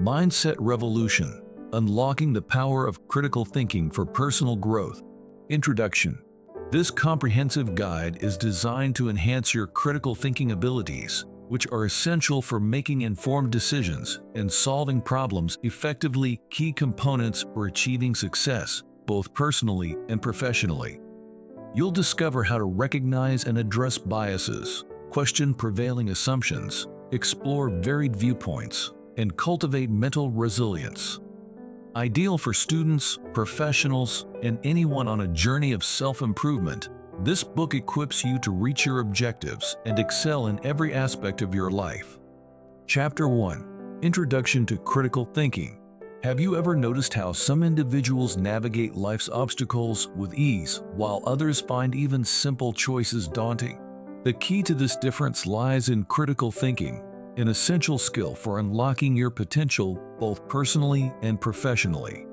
Mindset Revolution: Unlocking the Power of Critical Thinking for Personal Growth. Introduction. This comprehensive guide is designed to enhance your critical thinking abilities, which are essential for making informed decisions and solving problems effectively, key components for achieving success, both personally and professionally. You'll discover how to recognize and address biases, question prevailing assumptions, explore varied viewpoints, and cultivate mental resilience. Ideal for students, professionals, and anyone on a journey of self-improvement, this book equips you to reach your objectives and excel in every aspect of your life. Chapter 1. Introduction to Critical Thinking. Have you ever noticed how some individuals navigate life's obstacles with ease, while others find even simple choices daunting? The key to this difference lies in critical thinking, an essential skill for unlocking your potential both personally and professionally.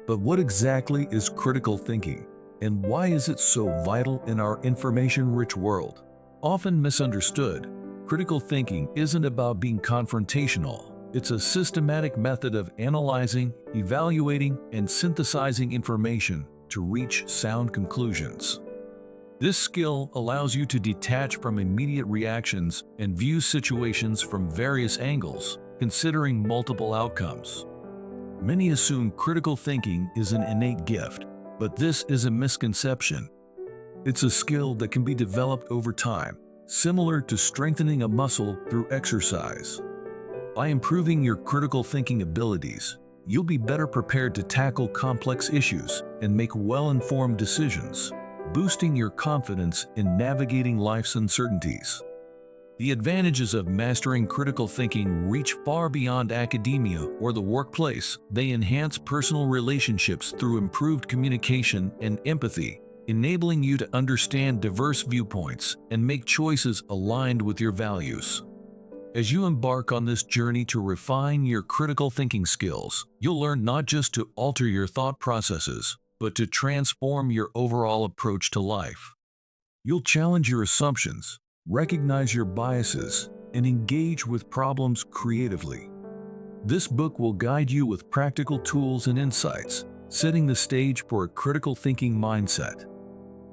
But what exactly is critical thinking, and why is it so vital in our information-rich world? Often misunderstood, critical thinking isn't about being confrontational. It's a systematic method of analyzing, evaluating, and synthesizing information to reach sound conclusions. This skill allows you to detach from immediate reactions and view situations from various angles, considering multiple outcomes. Many assume critical thinking is an innate gift, but this is a misconception. It's a skill that can be developed over time, similar to strengthening a muscle through exercise. By improving your critical thinking abilities, you'll be better prepared to tackle complex issues and make well-informed decisions, boosting your confidence in navigating life's uncertainties. The advantages of mastering critical thinking reach far beyond academia or the workplace. They enhance personal relationships through improved communication and empathy, enabling you to understand diverse viewpoints and make choices aligned with your values. As you embark on this journey to refine your critical thinking skills, you'll learn not just to alter your thought processes, but to transform your overall approach to life. You'll challenge your assumptions, recognize your biases, and engage with problems creatively. This book will guide you with practical tools and insights, setting the stage for a critical thinking mindset.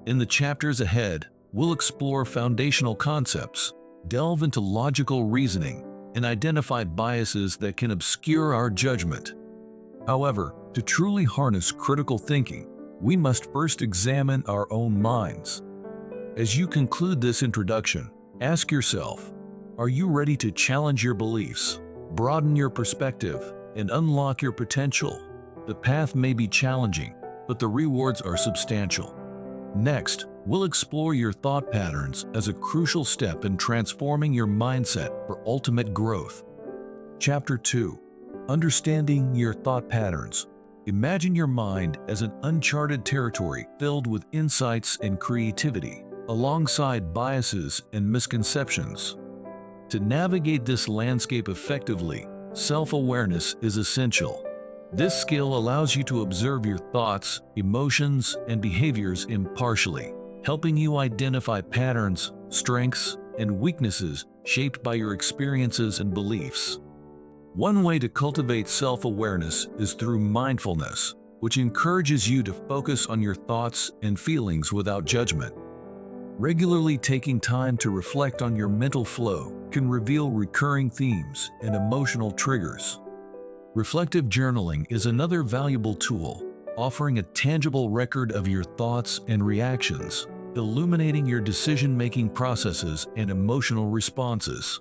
In the chapters ahead, we'll explore foundational concepts, delve into logical reasoning, and identify biases that can obscure our judgment. However, to truly harness critical thinking, we must first examine our own minds. As you conclude this introduction, ask yourself, are you ready to challenge your beliefs, broaden your perspective, and unlock your potential? The path may be challenging, but the rewards are substantial. Next, we'll explore your thought patterns as a crucial step in transforming your mindset for ultimate growth. Chapter 2. Understanding your thought patterns. Imagine your mind as an uncharted territory filled with insights and creativity, alongside biases and misconceptions. To navigate this landscape effectively, self-awareness is essential. This skill allows you to observe your thoughts, emotions, and behaviors impartially, helping you identify patterns, strengths, and weaknesses shaped by your experiences and beliefs. One way to cultivate self-awareness is through mindfulness, which encourages you to focus on your thoughts and feelings without judgment. Regularly taking time to reflect on your mental flow can reveal recurring themes and emotional triggers. Reflective journaling is another valuable tool, offering a tangible record of your thoughts and reactions, illuminating your decision-making processes and emotional responses.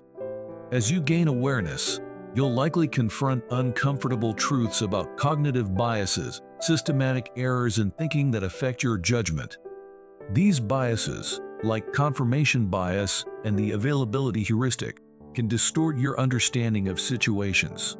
As you gain awareness, you'll likely confront uncomfortable truths about cognitive biases, systematic errors in thinking that affect your judgment. These biases, like confirmation bias and the availability heuristic, can distort your understanding of situations.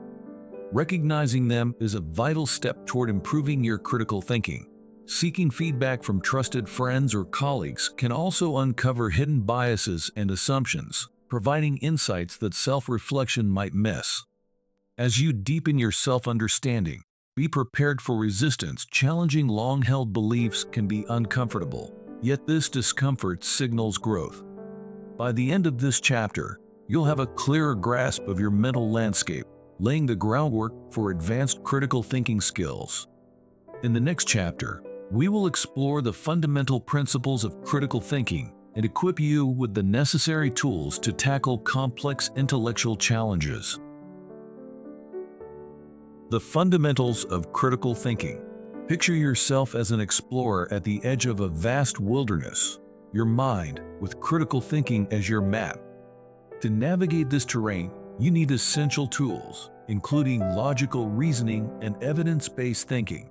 Recognizing them is a vital step toward improving your critical thinking. Seeking feedback from trusted friends or colleagues can also uncover hidden biases and assumptions, providing insights that self-reflection might miss. As you deepen your self-understanding, be prepared for resistance. Challenging long-held beliefs can be uncomfortable, yet this discomfort signals growth. By the end of this chapter, you'll have a clearer grasp of your mental landscape, laying the groundwork for advanced critical thinking skills. In the next chapter, we will explore the fundamental principles of critical thinking and equip you with the necessary tools to tackle complex intellectual challenges. The fundamentals of critical thinking. Picture yourself as an explorer at the edge of a vast wilderness, your mind with critical thinking as your map. To navigate this terrain, you need essential tools, including logical reasoning and evidence-based thinking.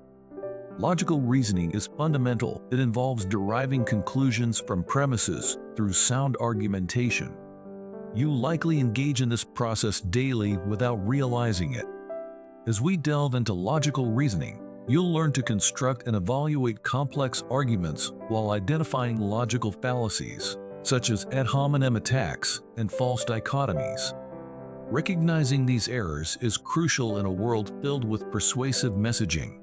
Logical reasoning is fundamental. It involves deriving conclusions from premises through sound argumentation. You likely engage in this process daily without realizing it. As we delve into logical reasoning, you'll learn to construct and evaluate complex arguments while identifying logical fallacies, such as ad hominem attacks and false dichotomies. Recognizing these errors is crucial in a world filled with persuasive messaging.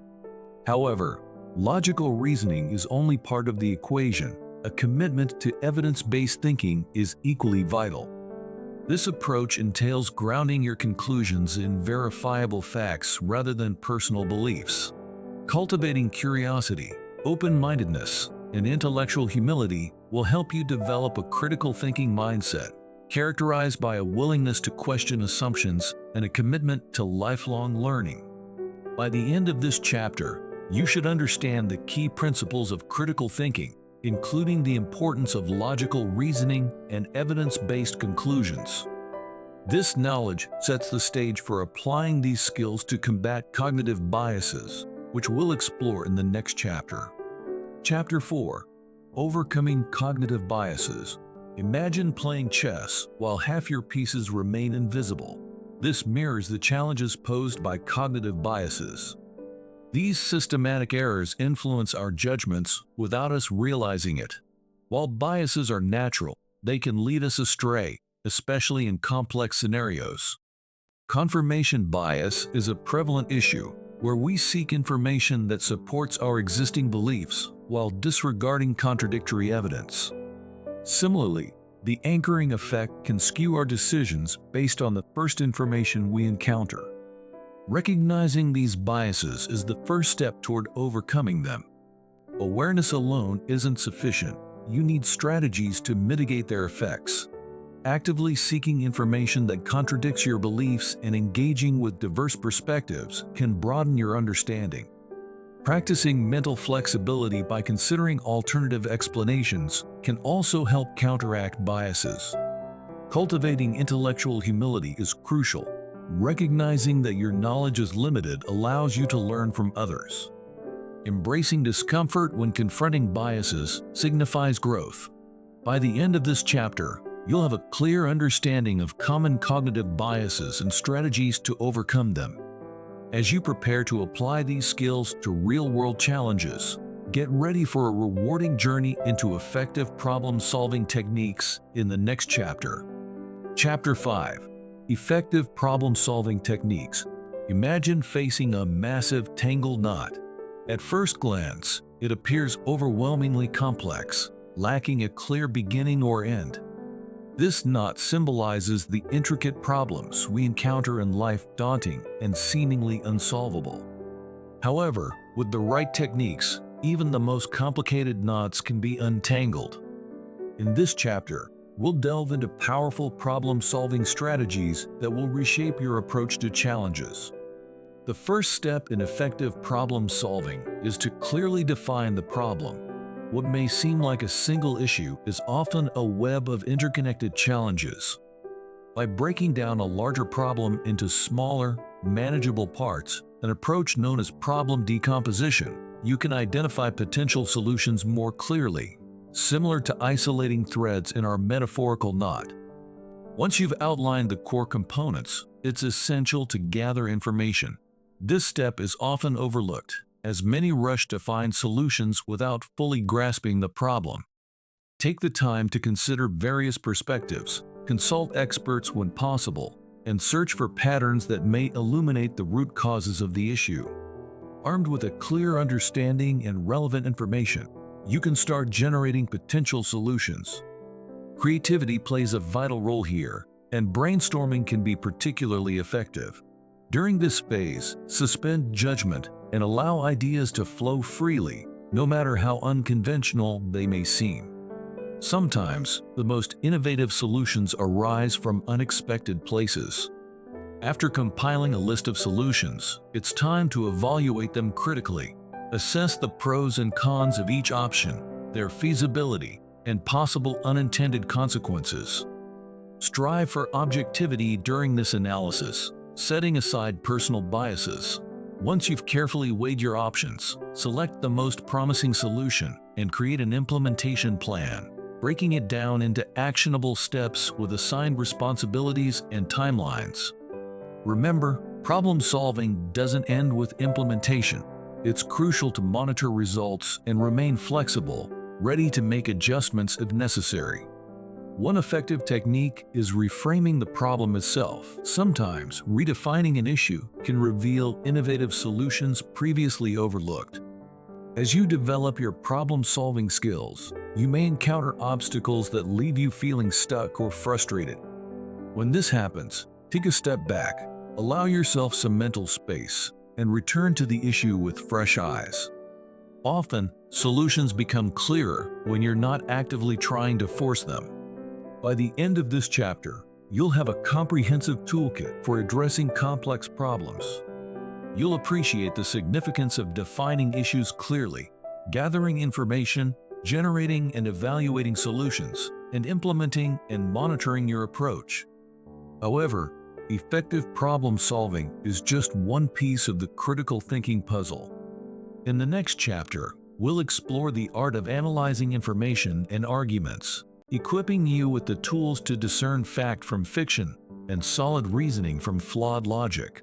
However, logical reasoning is only part of the equation. A commitment to evidence-based thinking is equally vital. This approach entails grounding your conclusions in verifiable facts rather than personal beliefs. Cultivating curiosity, open-mindedness, and intellectual humility will help you develop a critical thinking mindset, characterized by a willingness to question assumptions and a commitment to lifelong learning. By the end of this chapter, you should understand the key principles of critical thinking, including the importance of logical reasoning and evidence-based conclusions. This knowledge sets the stage for applying these skills to combat cognitive biases, which we'll explore in the next chapter. Chapter 4. Overcoming cognitive biases. Imagine playing chess while half your pieces remain invisible. This mirrors the challenges posed by cognitive biases. These systematic errors influence our judgments without us realizing it. While biases are natural, they can lead us astray, especially in complex scenarios. Confirmation bias is a prevalent issue where we seek information that supports our existing beliefs while disregarding contradictory evidence. Similarly, the anchoring effect can skew our decisions based on the first information we encounter. Recognizing these biases is the first step toward overcoming them. Awareness alone isn't sufficient. You need strategies to mitigate their effects. Actively seeking information that contradicts your beliefs and engaging with diverse perspectives can broaden your understanding. Practicing mental flexibility by considering alternative explanations can also help counteract biases. Cultivating intellectual humility is crucial. Recognizing that your knowledge is limited allows you to learn from others. Embracing discomfort when confronting biases signifies growth. By the end of this chapter, you'll have a clear understanding of common cognitive biases and strategies to overcome them. As you prepare to apply these skills to real-world challenges, get ready for a rewarding journey into effective problem-solving techniques in the next chapter. Chapter 5. Effective problem-solving techniques. Imagine facing a massive tangled knot. At first glance, it appears overwhelmingly complex, lacking a clear beginning or end. This knot symbolizes the intricate problems we encounter in life, daunting and seemingly unsolvable. However, with the right techniques, even the most complicated knots can be untangled. In this chapter, we'll delve into powerful problem-solving strategies that will reshape your approach to challenges. The first step in effective problem-solving is to clearly define the problem. What may seem like a single issue is often a web of interconnected challenges. By breaking down a larger problem into smaller, manageable parts, an approach known as problem decomposition, you can identify potential solutions more clearly, similar to isolating threads in our metaphorical knot. Once you've outlined the core components, it's essential to gather information. This step is often overlooked, as many rush to find solutions without fully grasping the problem. Take the time to consider various perspectives, consult experts when possible, and search for patterns that may illuminate the root causes of the issue. Armed with a clear understanding and relevant information, you can start generating potential solutions. Creativity plays a vital role here, and brainstorming can be particularly effective. During this phase, suspend judgment and allow ideas to flow freely, no matter how unconventional they may seem. Sometimes, the most innovative solutions arise from unexpected places. After compiling a list of solutions, it's time to evaluate them critically. Assess the pros and cons of each option, their feasibility, and possible unintended consequences. Strive for objectivity during this analysis, setting aside personal biases. Once you've carefully weighed your options, select the most promising solution and create an implementation plan, breaking it down into actionable steps with assigned responsibilities and timelines. Remember, problem-solving doesn't end with implementation. It's crucial to monitor results and remain flexible, ready to make adjustments if necessary. One effective technique is reframing the problem itself. Sometimes, redefining an issue can reveal innovative solutions previously overlooked. As you develop your problem-solving skills, you may encounter obstacles that leave you feeling stuck or frustrated. When this happens, take a step back, allow yourself some mental space, and return to the issue with fresh eyes. Often, solutions become clearer when you're not actively trying to force them. By the end of this chapter, you'll have a comprehensive toolkit for addressing complex problems. You'll appreciate the significance of defining issues clearly, gathering information, generating and evaluating solutions, and implementing and monitoring your approach. However, effective problem-solving is just one piece of the critical thinking puzzle. In the next chapter, we'll explore the art of analyzing information and arguments, equipping you with the tools to discern fact from fiction and solid reasoning from flawed logic.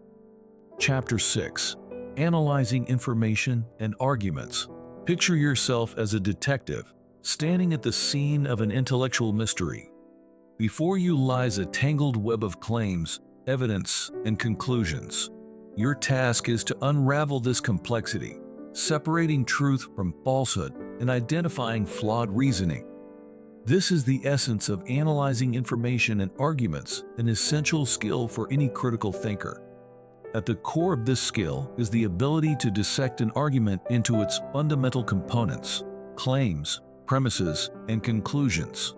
Chapter 6. Analyzing Information and Arguments. Picture yourself as a detective, standing at the scene of an intellectual mystery. Before you lies a tangled web of claims, evidence, and conclusions. Your task is to unravel this complexity, separating truth from falsehood and identifying flawed reasoning. This is the essence of analyzing information and arguments, an essential skill for any critical thinker. At the core of this skill is the ability to dissect an argument into its fundamental components: claims, premises, and conclusions.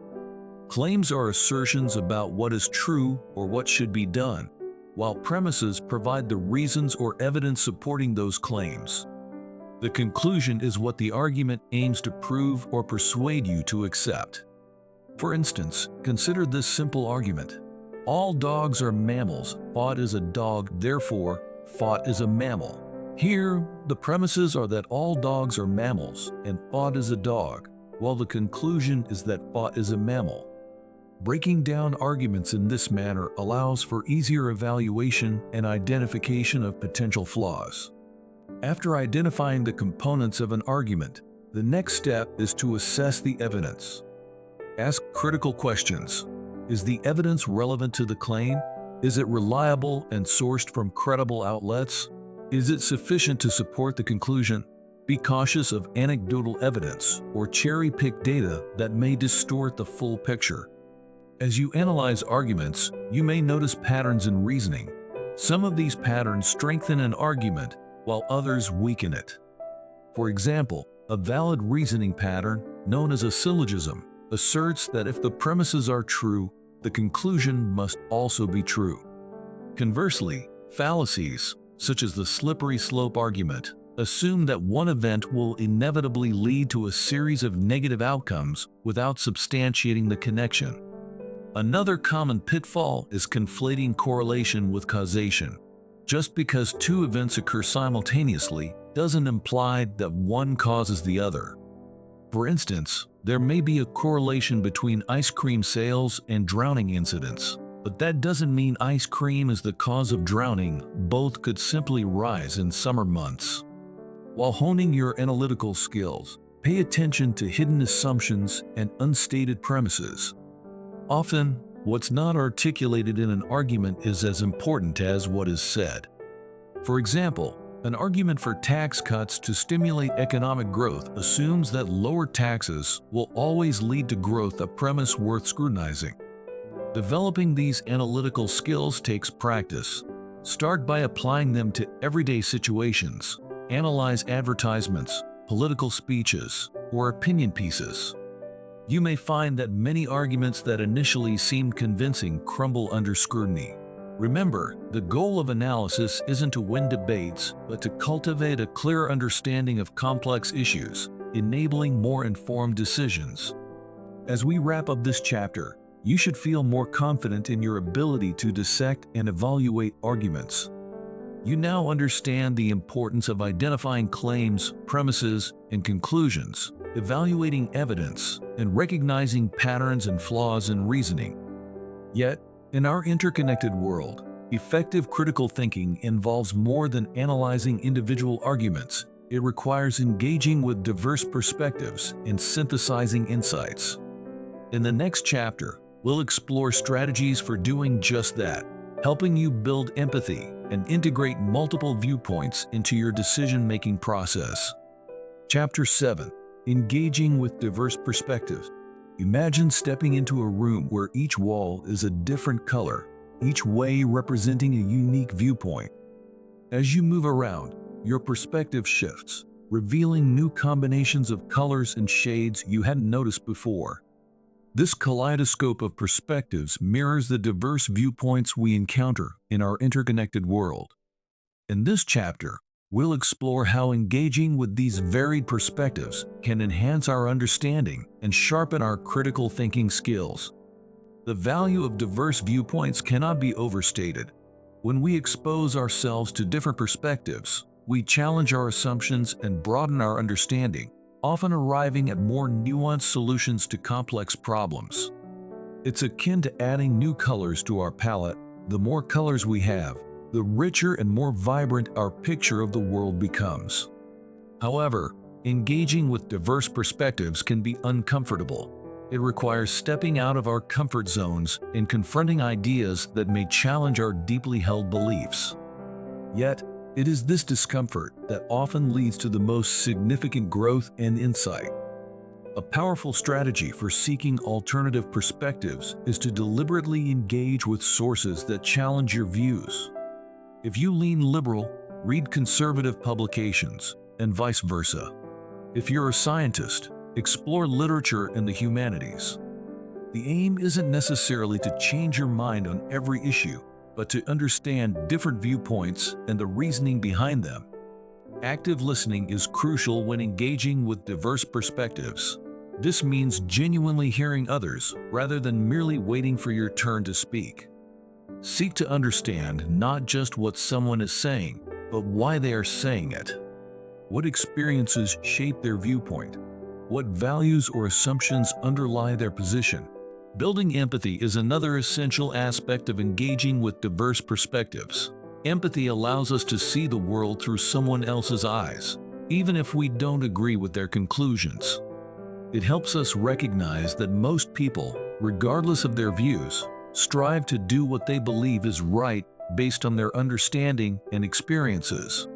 Claims are assertions about what is true or what should be done, while premises provide the reasons or evidence supporting those claims. The conclusion is what the argument aims to prove or persuade you to accept. For instance, consider this simple argument. All dogs are mammals. Thought is a dog, therefore, thought is a mammal. Here, the premises are that all dogs are mammals and thought is a dog, while the conclusion is that thought is a mammal. Breaking down arguments in this manner allows for easier evaluation and identification of potential flaws. After identifying the components of an argument, the next step is to assess the evidence. Ask critical questions. Is the evidence relevant to the claim? Is it reliable and sourced from credible outlets? Is it sufficient to support the conclusion? Be cautious of anecdotal evidence or cherry-pick data that may distort the full picture. As you analyze arguments, you may notice patterns in reasoning. Some of these patterns strengthen an argument, while others weaken it. For example, a valid reasoning pattern, known as a syllogism, asserts that if the premises are true, the conclusion must also be true. Conversely, fallacies, such as the slippery slope argument, assume that one event will inevitably lead to a series of negative outcomes without substantiating the connection. Another common pitfall is conflating correlation with causation. Just because two events occur simultaneously doesn't imply that one causes the other. For instance, there may be a correlation between ice cream sales and drowning incidents, but that doesn't mean ice cream is the cause of drowning. Both could simply rise in summer months. While honing your analytical skills, pay attention to hidden assumptions and unstated premises. Often, what's not articulated in an argument is as important as what is said. For example, an argument for tax cuts to stimulate economic growth assumes that lower taxes will always lead to growth, a premise worth scrutinizing. Developing these analytical skills takes practice. Start by applying them to everyday situations. Analyze advertisements, political speeches, or opinion pieces. You may find that many arguments that initially seemed convincing crumble under scrutiny. Remember, the goal of analysis isn't to win debates, but to cultivate a clear understanding of complex issues, enabling more informed decisions. As we wrap up this chapter, you should feel more confident in your ability to dissect and evaluate arguments. You now understand the importance of identifying claims, premises, and conclusions, evaluating evidence, and recognizing patterns and flaws in reasoning. Yet, in our interconnected world, effective critical thinking involves more than analyzing individual arguments. It requires engaging with diverse perspectives and synthesizing insights. In the next chapter, we'll explore strategies for doing just that, helping you build empathy and integrate multiple viewpoints into your decision-making process. Chapter 7. Engaging with diverse perspectives. Imagine stepping into a room where each wall is a different color, each way representing a unique viewpoint. As you move around, your perspective shifts, revealing new combinations of colors and shades you hadn't noticed before. This kaleidoscope of perspectives mirrors the diverse viewpoints we encounter in our interconnected world. In this chapter, we'll explore how engaging with these varied perspectives can enhance our understanding and sharpen our critical thinking skills. The value of diverse viewpoints cannot be overstated. When we expose ourselves to different perspectives, we challenge our assumptions and broaden our understanding, often arriving at more nuanced solutions to complex problems. It's akin to adding new colors to our palette. The more colors we have, the richer and more vibrant our picture of the world becomes. However, engaging with diverse perspectives can be uncomfortable. It requires stepping out of our comfort zones and confronting ideas that may challenge our deeply held beliefs. Yet, it is this discomfort that often leads to the most significant growth and insight. A powerful strategy for seeking alternative perspectives is to deliberately engage with sources that challenge your views. If you lean liberal, read conservative publications, and vice versa. If you're a scientist, explore literature and the humanities. The aim isn't necessarily to change your mind on every issue, but to understand different viewpoints and the reasoning behind them. Active listening is crucial when engaging with diverse perspectives. This means genuinely hearing others rather than merely waiting for your turn to speak. Seek to understand not just what someone is saying, but why they are saying it. What experiences shape their viewpoint? What values or assumptions underlie their position? Building empathy is another essential aspect of engaging with diverse perspectives. Empathy allows us to see the world through someone else's eyes, even if we don't agree with their conclusions. It helps us recognize that most people, regardless of their views, strive to do what they believe is right based on their understanding and experiences.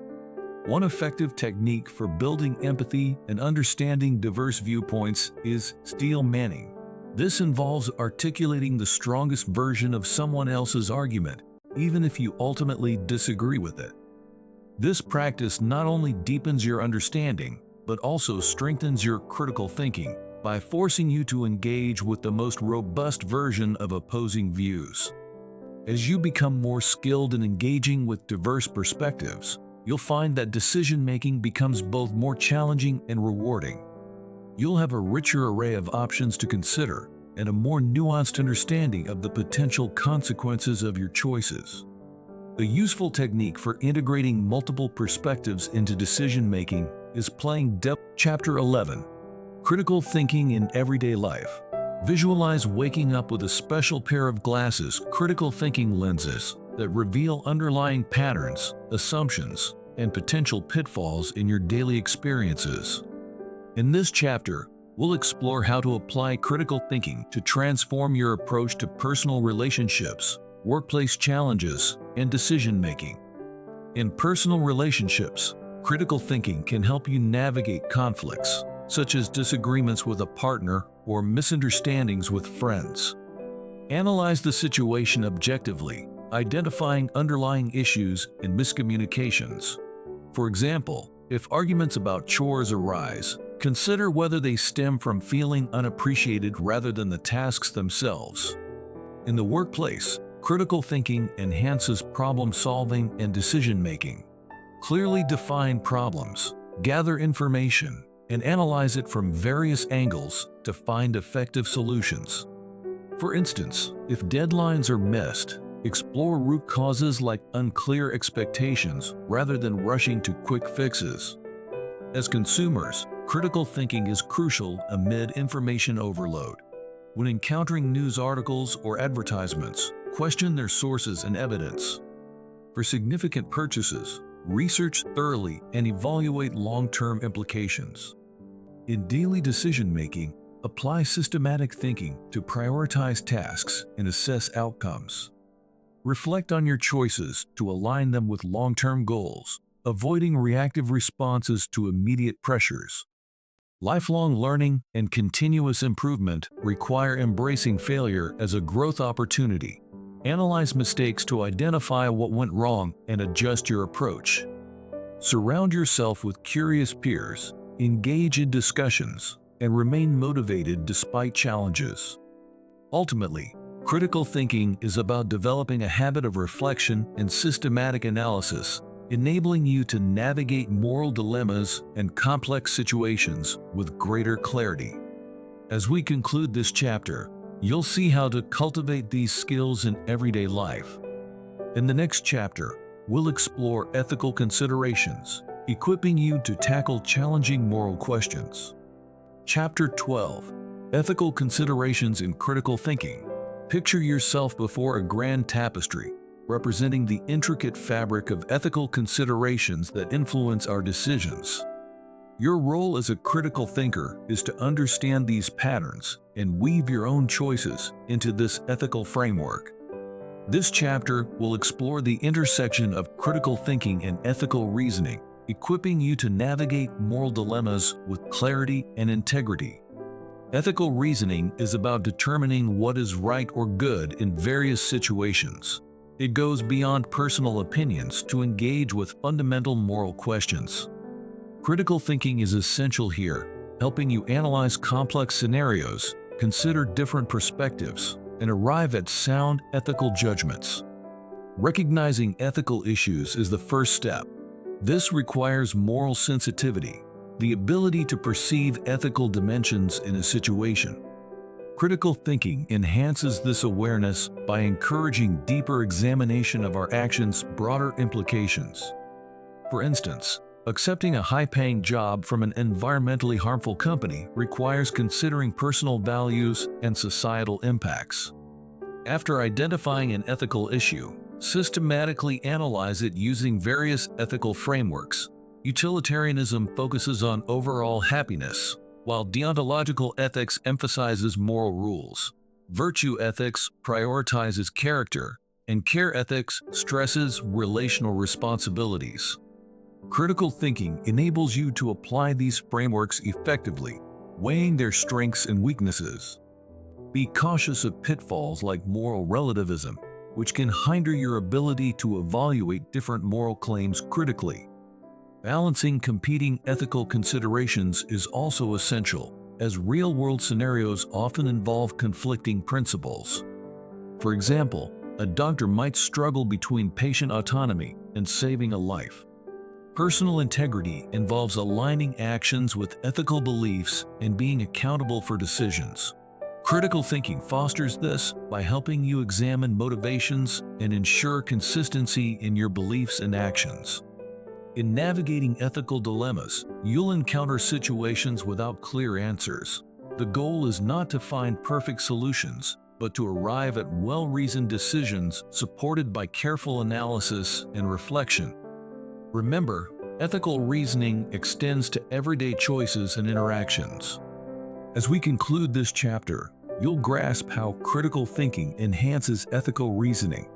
One effective technique for building empathy and understanding diverse viewpoints is steel manning. This involves articulating the strongest version of someone else's argument, even if you ultimately disagree with it. This practice not only deepens your understanding, but also strengthens your critical thinking by forcing you to engage with the most robust version of opposing views. As you become more skilled in engaging with diverse perspectives, you'll find that decision-making becomes both more challenging and rewarding. You'll have a richer array of options to consider and a more nuanced understanding of the potential consequences of your choices. A useful technique for integrating multiple perspectives into decision-making is playing depth. Chapter 11. Critical thinking in everyday life. Visualize waking up with a special pair of glasses, critical thinking lenses, that reveal underlying patterns, assumptions, and potential pitfalls in your daily experiences. In this chapter, we'll explore how to apply critical thinking to transform your approach to personal relationships, workplace challenges, and decision-making. In personal relationships, critical thinking can help you navigate conflicts, such as disagreements with a partner or misunderstandings with friends. Analyze the situation objectively, identifying underlying issues and miscommunications. For example, if arguments about chores arise, consider whether they stem from feeling unappreciated rather than the tasks themselves. In the workplace, critical thinking enhances problem-solving and decision-making. Clearly define problems, gather information, and analyze it from various angles to find effective solutions. For instance, if deadlines are missed, explore root causes like unclear expectations rather than rushing to quick fixes. As consumers, critical thinking is crucial amid information overload. When encountering news articles or advertisements, question their sources and evidence. For significant purchases, research thoroughly and evaluate long-term implications. In daily decision-making, apply systematic thinking to prioritize tasks and assess outcomes. Reflect on your choices to align them with long-term goals, avoiding reactive responses to immediate pressures. Lifelong learning and continuous improvement require embracing failure as a growth opportunity. Analyze mistakes to identify what went wrong and adjust your approach. Surround yourself with curious peers, engage in discussions, and remain motivated despite challenges. Ultimately, critical thinking is about developing a habit of reflection and systematic analysis, enabling you to navigate moral dilemmas and complex situations with greater clarity. As we conclude this chapter, you'll see how to cultivate these skills in everyday life. In the next chapter, we'll explore ethical considerations, equipping you to tackle challenging moral questions. Chapter 12: Ethical Considerations in Critical Thinking. Picture yourself before a grand tapestry, representing the intricate fabric of ethical considerations that influence our decisions. Your role as a critical thinker is to understand these patterns and weave your own choices into this ethical framework. This chapter will explore the intersection of critical thinking and ethical reasoning, equipping you to navigate moral dilemmas with clarity and integrity. Ethical reasoning is about determining what is right or good in various situations. It goes beyond personal opinions to engage with fundamental moral questions. Critical thinking is essential here, helping you analyze complex scenarios, consider different perspectives, and arrive at sound ethical judgments. Recognizing ethical issues is the first step. This requires moral sensitivity, the ability to perceive ethical dimensions in a situation. Critical thinking enhances this awareness by encouraging deeper examination of our actions' broader implications. For instance, accepting a high-paying job from an environmentally harmful company requires considering personal values and societal impacts. After identifying an ethical issue, systematically analyze it using various ethical frameworks. Utilitarianism focuses on overall happiness, while deontological ethics emphasizes moral rules. Virtue ethics prioritizes character, and care ethics stresses relational responsibilities. Critical thinking enables you to apply these frameworks effectively, weighing their strengths and weaknesses. Be cautious of pitfalls like moral relativism, which can hinder your ability to evaluate different moral claims critically. Balancing competing ethical considerations is also essential, as real-world scenarios often involve conflicting principles. For example, a doctor might struggle between patient autonomy and saving a life. Personal integrity involves aligning actions with ethical beliefs and being accountable for decisions. Critical thinking fosters this by helping you examine motivations and ensure consistency in your beliefs and actions. In navigating ethical dilemmas, you'll encounter situations without clear answers. The goal is not to find perfect solutions, but to arrive at well-reasoned decisions supported by careful analysis and reflection. Remember, ethical reasoning extends to everyday choices and interactions. As we conclude this chapter, you'll grasp how critical thinking enhances ethical reasoning.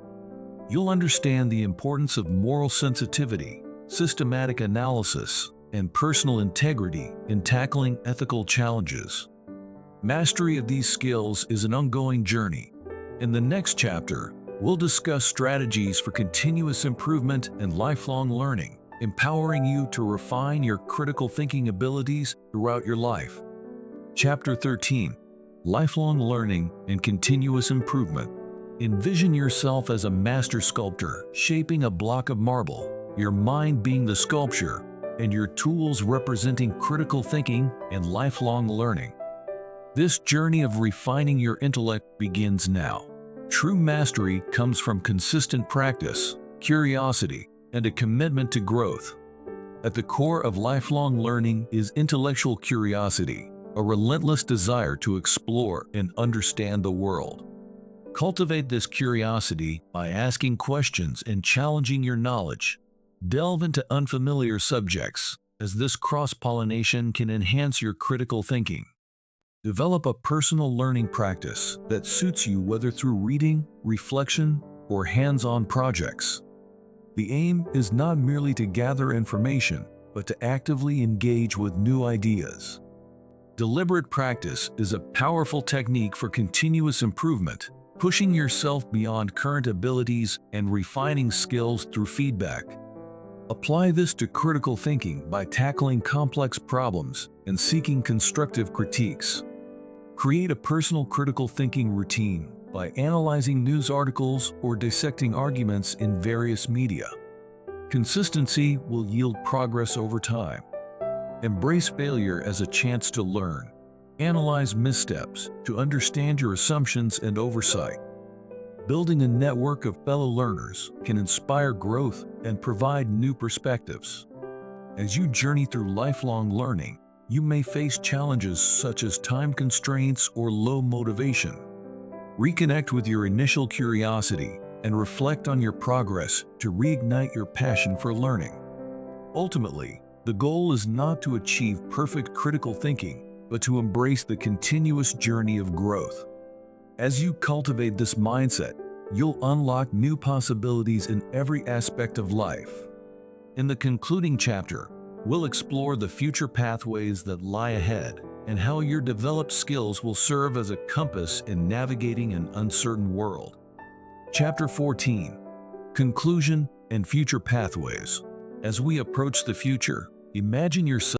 You'll understand the importance of moral sensitivity, systematic analysis, and personal integrity in tackling ethical challenges. Mastery of these skills is an ongoing journey. In the next chapter, We'll discuss strategies for continuous improvement and lifelong learning, empowering you to refine your critical thinking abilities throughout your life. Chapter 13: Lifelong Learning and Continuous Improvement. Envision yourself as a master sculptor, shaping a block of marble, your mind being the sculpture, and your tools representing critical thinking and lifelong learning. This journey of refining your intellect begins now. True mastery comes from consistent practice, curiosity, and a commitment to growth. At the core of lifelong learning is intellectual curiosity, a relentless desire to explore and understand the world. Cultivate this curiosity by asking questions and challenging your knowledge. Delve into unfamiliar subjects, as this cross-pollination can enhance your critical thinking. Develop a personal learning practice that suits you, whether through reading, reflection, or hands-on projects. The aim is not merely to gather information, but to actively engage with new ideas. Deliberate practice is a powerful technique for continuous improvement, pushing yourself beyond current abilities and refining skills through feedback. Apply this to critical thinking by tackling complex problems and seeking constructive critiques. Create a personal critical thinking routine by analyzing news articles or dissecting arguments in various media. Consistency will yield progress over time. Embrace failure as a chance to learn. Analyze missteps to understand your assumptions and oversight. Building a network of fellow learners can inspire growth and provide new perspectives. As you journey through lifelong learning, you may face challenges such as time constraints or low motivation. Reconnect with your initial curiosity and reflect on your progress to reignite your passion for learning. Ultimately, the goal is not to achieve perfect critical thinking, but to embrace the continuous journey of growth. As you cultivate this mindset, you'll unlock new possibilities in every aspect of life. In the concluding chapter, we'll explore the future pathways that lie ahead and how your developed skills will serve as a compass in navigating an uncertain world. Chapter 14: Conclusion and Future Pathways. As we approach the future, imagine yourself